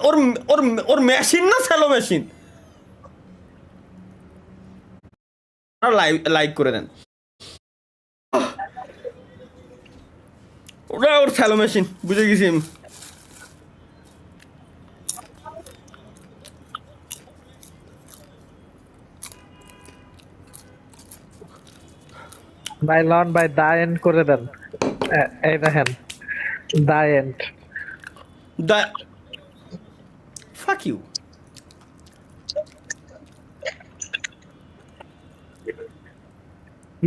ওর ওর ওর machine না shallow machine. Like করে দেন, ওটা ওর স্যালো মেশিন, বুঝে গেছি আমি। ভাই লন ভাই দা এন্ড করে দেন। এই দেখেন the end. The fuck you.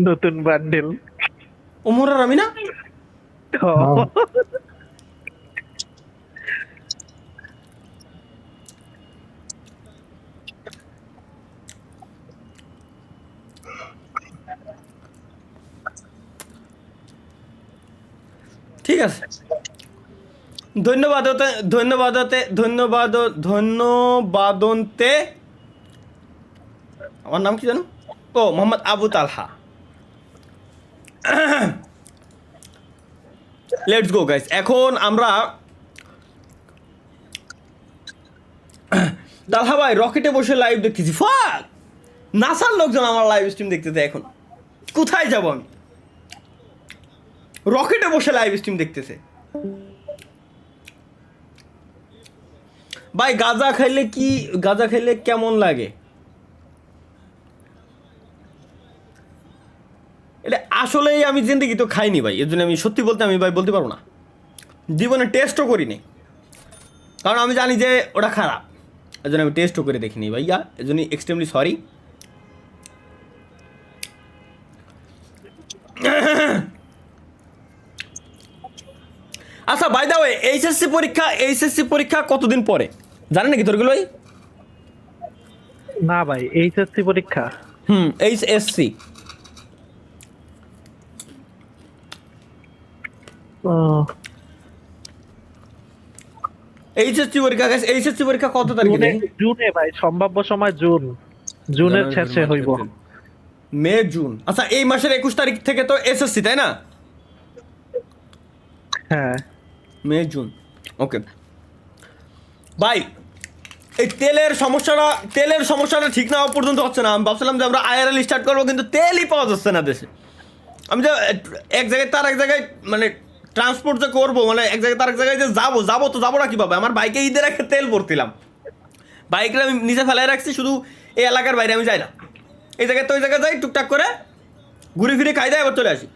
নতুন বান্ডিল। ওমর আর আমি না, ঠিক আছে। ধন্যবাদতে আমার নাম কি জানো? ও Mohammad Abu Talha. Let's go guys. এখন আমরা তালহা ভাই রকেটে বসে লাইভ দেখতেছি। ফাক, নাসার লোকজন আমার লাইভ স্ট্রিম দেখতেছে। এখন কোথায় যাব আমি? রকেটে বসে লাইভ স্ট্রিম দেখতেছে। ভাই গাঁজা খাইলে কেমন লাগে? এটা আসলেই আমি জিন্দেগি তো খাইনি ভাই, এর জন্য আমি সত্যি বলতে আমি ভাই বলতে পারবো না। জীবনে টেস্টও করিনি, কারণ আমি জানি যে ওটা খারাপ। এর জন্য আমি টেস্টও করে দেখিনি ভাইয়া, এর জন্য এক্সট্রিমলি সরি। আচ্ছা বাই দা ওয়ে, এইচএসসি পরীক্ষা কতদিন পরে জানেন নাকি তোরগুলো? না ভাই এইচএসসি পরীক্ষা। এইচএসসি এইচএসসি পরীক্ষা কত তারিখে? জুনে ভাই, সম্ভাব্য সময় জুনের শেষে হইব। May June. আচ্ছা এই মাসের 21 তারিখ থেকে তো এসএসসি, তাই না? হ্যাঁ মে জুন, ওকে ভাই। এই তেলের সমস্যাটা ঠিক না হওয়া পর্যন্ত হচ্ছে না। আমি ভাবছিলাম যে আমরা আইআরএল স্টার্ট করবো, কিন্তু তেলই পাওয়া যাচ্ছে না দেশে। আমি যে এক জায়গায় তার এক জায়গায় মানে ট্রান্সপোর্ট যে করবো, মানে এক জায়গায় তার এক জায়গায় যে যাবো না কীভাবে? আমার বাইকে ঈদের আগে তেল ভরতিলাম, বাইকটা আমি নিচে ফেলায় রাখছি, শুধু এই এলাকার বাইরে আমি যাই না। এই জায়গায় তো ওই জায়গায় যাই, টুকটাক করে ঘুরে ফিরে খাই দেয়, আবার চলে আসি।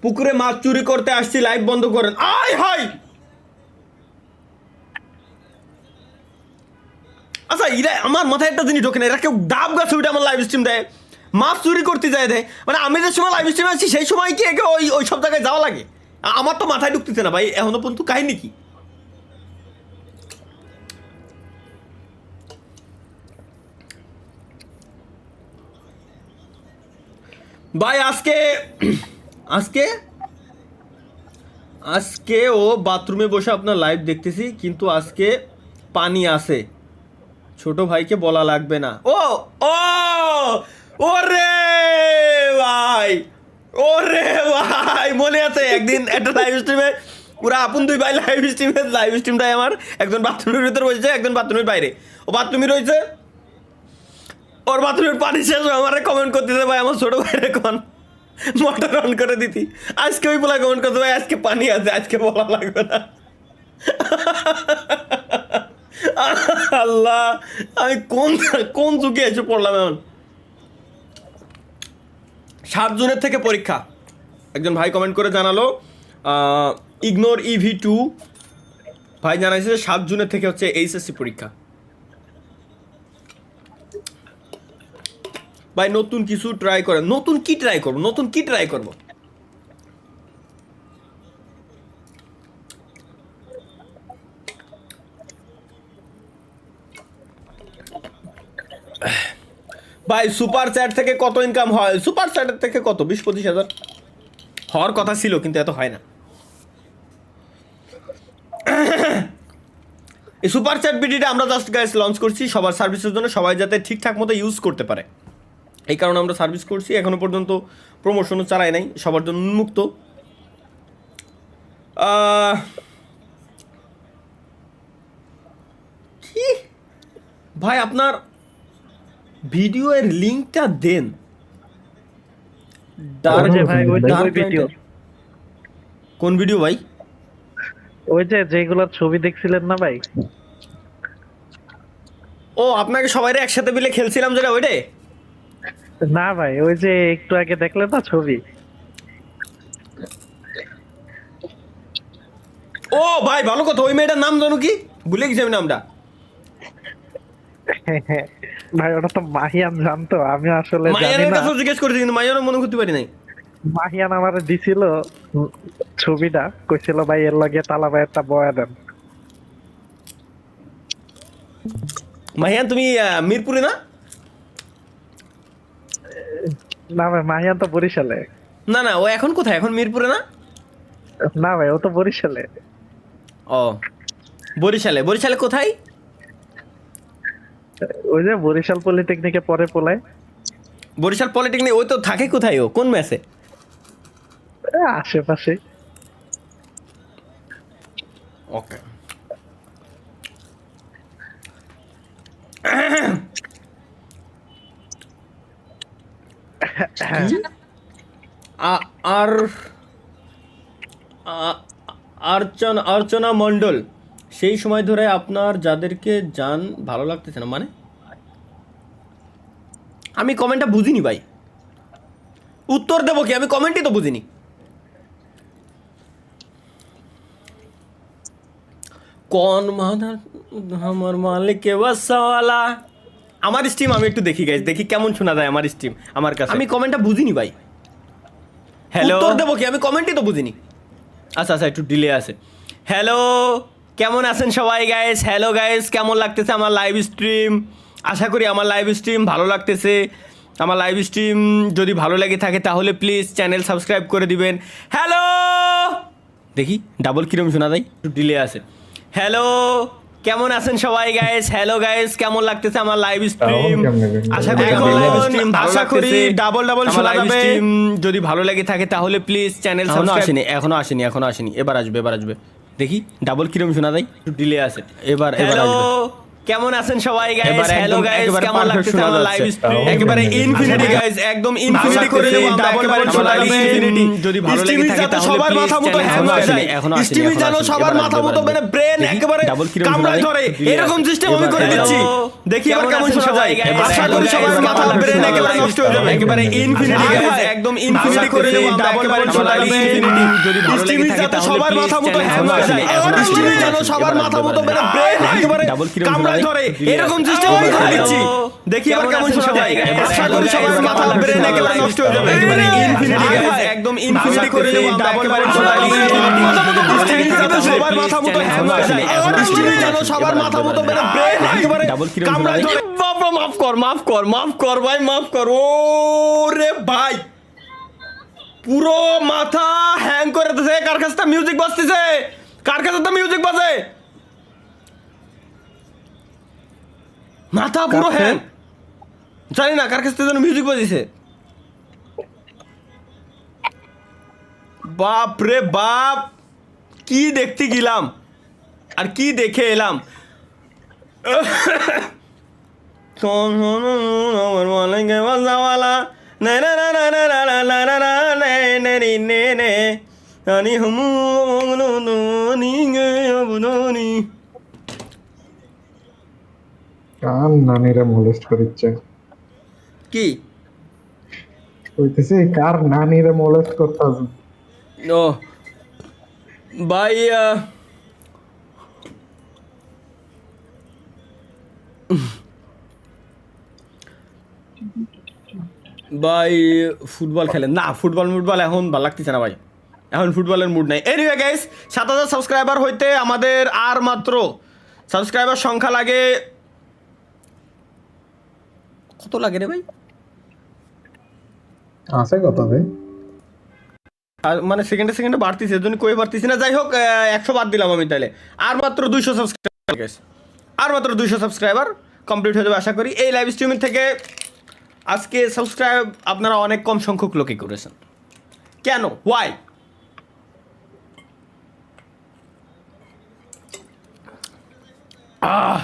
পুকুরে মাছ চুরি করতে আসছি, লাইভ বন্ধ করেন। আয় হাই, আচ্ছা এরা আমার মাথায় একটা জিনিস ঢোকে না, এরা কেউ ডাব গাছ উঠে আমার লাইভ স্ট্রিম দেয়, মাছ চুরি করতে যায় দেয়। মানে আমি যে সময় লাইভ স্ট্রিমে আছি সেই সময় কি একে ওই সব জায়গায় যাওয়া লাগে? আমার তো মাথায় ঢুকতেছে না ভাই এখনো পর্যন্ত। কাহিনী কি ভাই? আজকে ও বাথরুমে বসে আপনার লাইভ দেখতেছি, কিন্তু আজকে পানি আছে, ছোট ভাইকে বলা লাগবে না। ও ও ওরে ভাই, মনে আছে একদিন একটা লাইভ স্ট্রিমে পুরো আপন দুই ভাই লাইভ স্ট্রিমটাই আমার, একজন বাথরুমের ভিতরে রয়েছে, একজন বাথরুমের বাইরে। ও বাথরুমে রয়েছে, ওর বাথরুমের পানি শেষ, আমার কমেন্ট করতেছে ভাই আমার ছোট ভাইরে কোন মোটর অন করে দিতি। আজকে ওই বলা কমেন্ট করতে ভাই আজকে পানি আছে, আজকে বলা লাগবে না। আল্লাহ, আমি কোন যুগে এসে পড়লাম এখন। 7 জুনের থেকে পরীক্ষা, একজন ভাই কমেন্ট করে জানালো। ইগনোর EV2 ভাই জানাইছে যে 7 জুনের থেকে হচ্ছে এইচএসসি পরীক্ষা। ভাই নতুন কিছু ট্রাই করেন। নতুন কি ট্রাই করবো? ভাই সুপার চ্যাট থেকে কত ইনকাম হয়? সুপার চ্যাটের থেকে কত 20-25 হাজার হওয়ার কথা ছিল, কিন্তু এত হয় না। এই সুপার চ্যাট বিডিটা আমরা জাস্ট গাইস লঞ্চ করছি সবার সার্ভিসের জন্য, সবাই যাতে ঠিকঠাক মতো ইউজ করতে পারে, এই কারণে আমরা সার্ভিস করছি। এখনো পর্যন্ত প্রমোশনও চালাই নাই, সবার জন্য উন্মুক্ত। কি ভাই আপনার ভিডিওর লিঙ্কটা দেন। ওই যে ভাই ওই Dark ওই ভিডিও, কোন ভিডিও ভাই? ওই যে যেগুলোর ছবি দেখছিলেন না ভাই? ও আপনাকে সবাই একসাথে মিলে খেলছিলাম যেটা ওইটাই? না ভাই, ওই যে একটু আগে দেখলেন না ছবি? ও ভাই ভালো কথা, ওই মেয়েটার নাম জানো কি? ভুলে গেছি আমি নামটা। ভাই ওটা তো মাহিয়ান জানতো, আমি আসলে জানি মাইয়ানের না। কাছেও জিজ্ঞেস করেছি কিন্তু মাইয়ারও মনে করতে পারি নাই। মাহিয়ান আমার দিছিল ছবিটা, কইছিল ভাই এর লগে তালা ভাই একটা বয়া দেন। মাহিয়ান তুমি মিরপুরে না? না ভাই, মাহিয়ান তো বরিশালে। না না, ও এখন কোথায়? এখন মিরপুরে না? না ভাই, ও তো বরিশালে। ও বরিশালে। বরিশালে কোথায়? ওই যে বরিশাল পলিটেকনিকে পরে পোলায়। বরিশাল পলিটেকনিক। ওই তো থাকে কোথায়? ও কোন মেসে? আশেপাশে। ওকে। আর অর্চনা অর্চনা মণ্ডল, সেই সময় ধরে আপনার যাদেরকে জান ভালো লাগতেছে না মানে? আমি কমেন্টটা বুঝিনি ভাই, উত্তর দেবো কি? আমি কমেন্টই তো বুঝিনি। কোন মাদার আমার মালিক বাসাওয়ালা। আমার স্ট্রিম আমি একটু দেখি গাইস, দেখি কেমন শোনা যায় আমার স্ট্রিম আমার কাছে। আমি কমেন্টটা বুঝিনি ভাই। হ্যালো, উত্তর দেবো কি? আমি কমেন্টই তো বুঝিনি। আচ্ছা আচ্ছা, একটু ডিলে আছে। হ্যালো, কেমন আছেন সবাই গাইস? হ্যালো গাইস, কেমন লাগতেছে আমার লাইভ স্ট্রিম? আশা করি আমার লাইভ স্ট্রিম ভালো লাগতেছে। আমার লাইভ স্ট্রিম যদি ভালো লেগে থাকে তাহলে প্লিজ চ্যানেল সাবস্ক্রাইব করে দিবেন। হ্যালো, দেখি ডাবল কিরম শোনা যায়, একটু ডিলে আছে। হ্যালো, কেমন আছেন সবাই গাইস? হ্যালো গাইস, কেমন লাগতেছে আমার লাইভ স্ট্রিম? আশা করি আমার লাইভ স্ট্রিম ভালো লাগতেছে। ডাবল আমার লাইভ শোনাবে। স্ট্রিম যদি ভালো লেগে থাকে তাহলে প্লিজ চ্যানেল সাবস্ক্রাইব। এখনো আসেনি। এবার আসবে। দেখি ডাবল কিরম শোনা যায়, একটু ডিলে আছে। এবার আসবে। কেমন আছেন সবাই গাইস? এবার হ্যালো একদম গাইস, একেবারে কেমন perfect লাগতেছে শোনা আমার যাচ্ছে। Live stream? তাও একেবারে কেমনে? ইনফিনিটি আশা গাইস, একদম ভালো ইনফিনিটি করে লাগতেছে, দেব আমরা। double একেবারে শোনা শোনা যাবে। ইনফিনিটি যদি ভালো লেগে Streaming থাকে যাতে তাহলে সবার please মাথা মতো channel hang হয়ে যায়। এখনো আসেনি। Streaming যেন সবার মাথা মতো মানে brain একেবারে কামড়ায় ধরে, এরকম system আমি করে দিচ্ছি। দেখি এবার কেমন শোনা যায়। আশা করি সবার মাথা brain একেবারে নষ্ট হয়ে যাবে। একেবারে ইনফিনিটি হায় গাইস, হায়। একদম ভালো ইনফিনিটি করে লাগতেছে, দেব আমরা। double একেবারে শোনা শোনা যাবে। ইনফিনিটি যদি ভালো লেগে Streaming থাকে যাতে তাহলে সবার please মাথা মতো channel hang হয়ে যায়। এখনো Streaming আসেনি। যেন সবার মাথা মতো মানে brain একেবারে ডাবল কিরম কামড়ায় ধরে, এরকম system আমি করে দিচ্ছি। দেখি এবার কেমন শোনা যায়। আশা করি সবার মাথা brain একেবারে নষ্ট হয়ে যাবে। একেবারে ইনফিনিটি হায় গাইস, হায়। একদম ইনফিনিটি করে দেব আমরা। Double একেবারে শোনা শোনা যাবে। ইনফিনিটি যদি ভালো লেগে থাকে তাহলে সবার please মাথা মতো channel hang হয়ে যায়। এখনো Streaming আসেনি। যেন সবার মাথা মতো মানে brain একেবারে ডাবল কিরম শোনা কামড়ায় যায়। ধরে। বাবা মাফ কর ভাই, মাফ কর। ও রে ভাই, পুরো মাথা হ্যাং করে দিতেছে। কার কাছে মিউজিক বাজতেছে? কার কাছে তো মিউজিক বাজে? মাথা পুরো হ্যাং। জানি না কার কাছ থেকে যেন মিউজিক বাজিছে। বাপ রে বাপ, কি দেখতে গেলাম আর কি দেখে এলাম। আমার মালিক বাসাওয়ালা, না না না না না না না না না নে নে নে নে নে আনি হুমু নি গে আবুদানি। কার নানিরা মোলেস্ট করিচ্ছে? কি কইতেছি কার নানিরা মোলেস্ট করতেছে? ও ভাই, ভাই ফুটবল খেলেন না? ফুটবল এখন ভালো লাগতেছে না ভাই, এখন ফুটবলের মুড নাই। এনিওয়ে গাইস, 7000 সাবস্ক্রাইবার হইতে আমাদের আর মাত্র সাবস্ক্রাইবার সংখ্যা লাগে, কত লাগে রে ভাই? আছে কত ভাই? আর মানে সেকেন্ডে বাড়তিছে, এর জন্য কই পারতেছি না। যাই হোক, 100 বাদ দিলাম আমি তাহলে। আর মাত্র 200 সাবস্ক্রাইবার গাইস, আর মাত্র 200 সাবস্ক্রাইবার কমপ্লিট হয়ে যাবে আশা করি। এই লাইভ স্ট্রিমিং থেকে আজকে সাবস্ক্রাইব আপনারা অনেক কম সংখ্যক লোকে করেছেন। কেন? ওয়াই? আহ